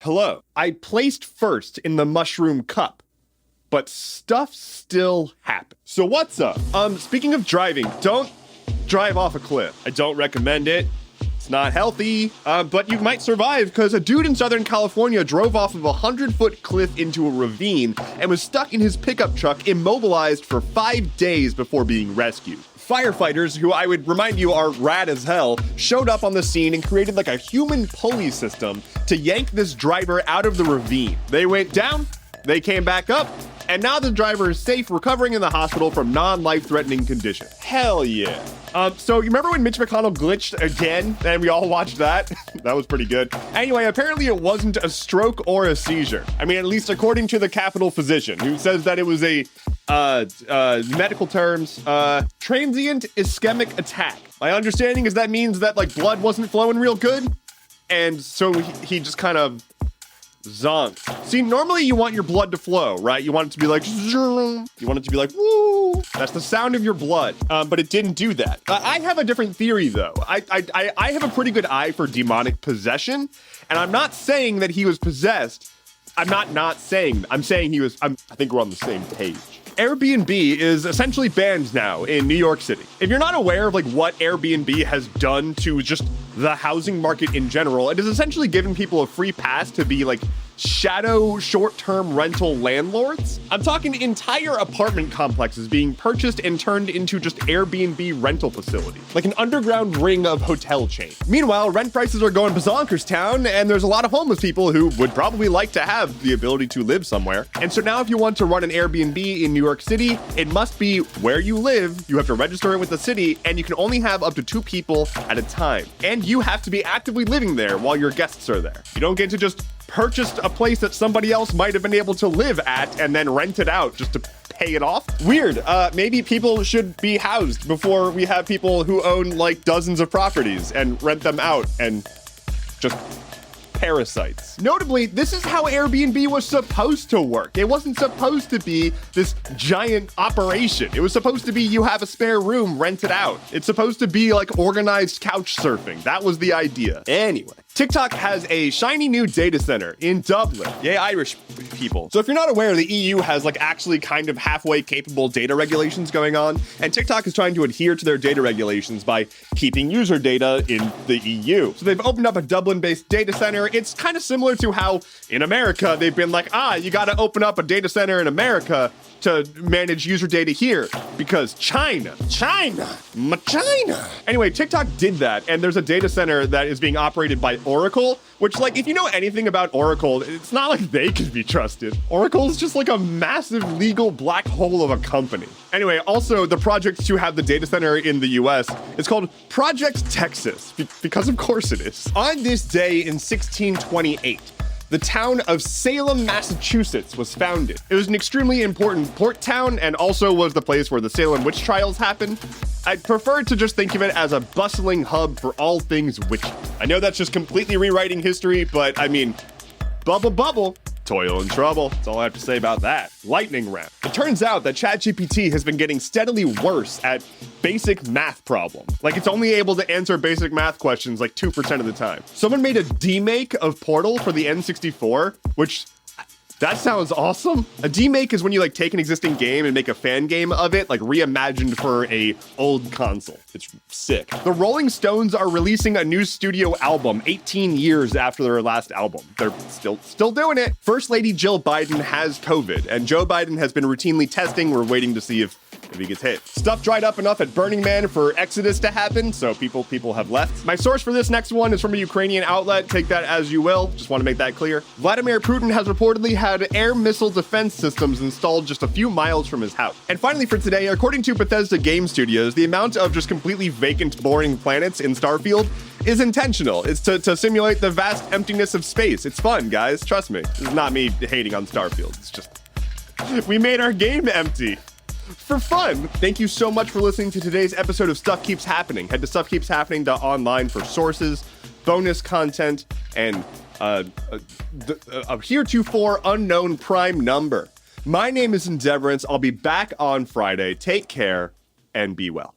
Hello. I placed first in the mushroom cup, but stuff still happens. So what's up? Speaking of driving, don't drive off a cliff. I don't recommend it. It's not healthy, but you might survive because a dude in Southern California drove off of a 100-foot cliff into a ravine and was stuck in his pickup truck, immobilized for 5 days before being rescued. Firefighters, who I would remind you are rad as hell, showed up on the scene and created like a human pulley system to yank this driver out of the ravine. They went down, they came back up, and now the driver is safe, recovering in the hospital from non-life-threatening condition. Hell yeah. So you remember when Mitch McConnell glitched again and we all watched that? That was pretty good. Anyway, apparently it wasn't a stroke or a seizure. I mean, at least according to the Capitol physician, who says that it was a, medical terms, transient ischemic attack. My understanding is that means that like blood wasn't flowing real good. And so he just kind of zonked. See, normally you want your blood to flow, right? You want it to be like, you want it to be like, woo. That's the sound of your blood. But it didn't do that. I have a different theory, though. I have a pretty good eye for demonic possession, and I'm not saying that he was possessed. I'm saying he was. I think we're on the same page. Airbnb is essentially banned now in New York City. If you're not aware of like what Airbnb has done to just the housing market in general, it has essentially given people a free pass to be like shadow short-term rental landlords. I'm talking entire apartment complexes being purchased and turned into just Airbnb rental facilities, like an underground ring of hotel chains. Meanwhile, rent prices are going bonkers town, and there's a lot of homeless people who would probably like to have the ability to live somewhere. And so now if you want to run an Airbnb in New York City, it must be where you live, you have to register it with the city, and you can only have up to 2 people at a time. And you have to be actively living there while your guests are there. You don't get to just purchase a place that somebody else might have been able to live at and then rent it out just to pay it off. Weird. Maybe people should be housed before we have people who own like dozens of properties and rent them out and just parasites. Notably, this is how Airbnb was supposed to work. It wasn't supposed to be this giant operation. It was supposed to be you have a spare room, rent it out. It's supposed to be like organized couch surfing. That was the idea. Anyway, TikTok has a shiny new data center in Dublin. Yay, Irish people. So if you're not aware, the EU has like actually kind of halfway capable data regulations going on, and TikTok is trying to adhere to their data regulations by keeping user data in the EU. So they've opened up a Dublin-based data center. It's kind of similar to how in America they've been like, you got to open up a data center in America to manage user data here because China. Anyway, TikTok did that, and there's a data center that is being operated by Oracle, which, like, if you know anything about Oracle, it's not like they can be trusted. Oracle is just like a massive legal black hole of a company. Anyway, also the project to have the data center in the US is called Project Texas, because of course it is. On this day in 1628, the town of Salem, Massachusetts was founded. It was an extremely important port town and also was the place where the Salem witch trials happened. I'd prefer to just think of it as a bustling hub for all things witchy. I know that's just completely rewriting history, but I mean, bubble, toil and trouble. That's all I have to say about that. Lightning round. It turns out that ChatGPT has been getting steadily worse at basic math problems. Like, it's only able to answer basic math questions like 2% of the time. Someone made a demake of Portal for the N64, which that sounds awesome. A demake is when you like take an existing game and make a fan game of it, like reimagined for a old console. It's sick. The Rolling Stones are releasing a new studio album 18 years after their last album. They're still doing it. First Lady Jill Biden has COVID, and Joe Biden has been routinely testing. We're waiting to see if he gets hit. Stuff dried up enough at Burning Man for Exodus to happen, so people have left. My source for this next one is from a Ukrainian outlet. Take that as you will. Just want to make that clear. Vladimir Putin has reportedly had air missile defense systems installed just a few miles from his house. And finally for today, according to Bethesda Game Studios, the amount of just completely vacant, boring planets in Starfield is intentional. It's to simulate the vast emptiness of space. It's fun, guys. Trust me. This is not me hating on Starfield. It's just, we made our game empty for fun. Thank you so much for listening to today's episode of Stuff Keeps Happening. Head to stuffkeepshappening.online for sources, bonus content, and a heretofore unknown prime number. My name is Endeavorance. I'll be back on Friday. Take care and be well.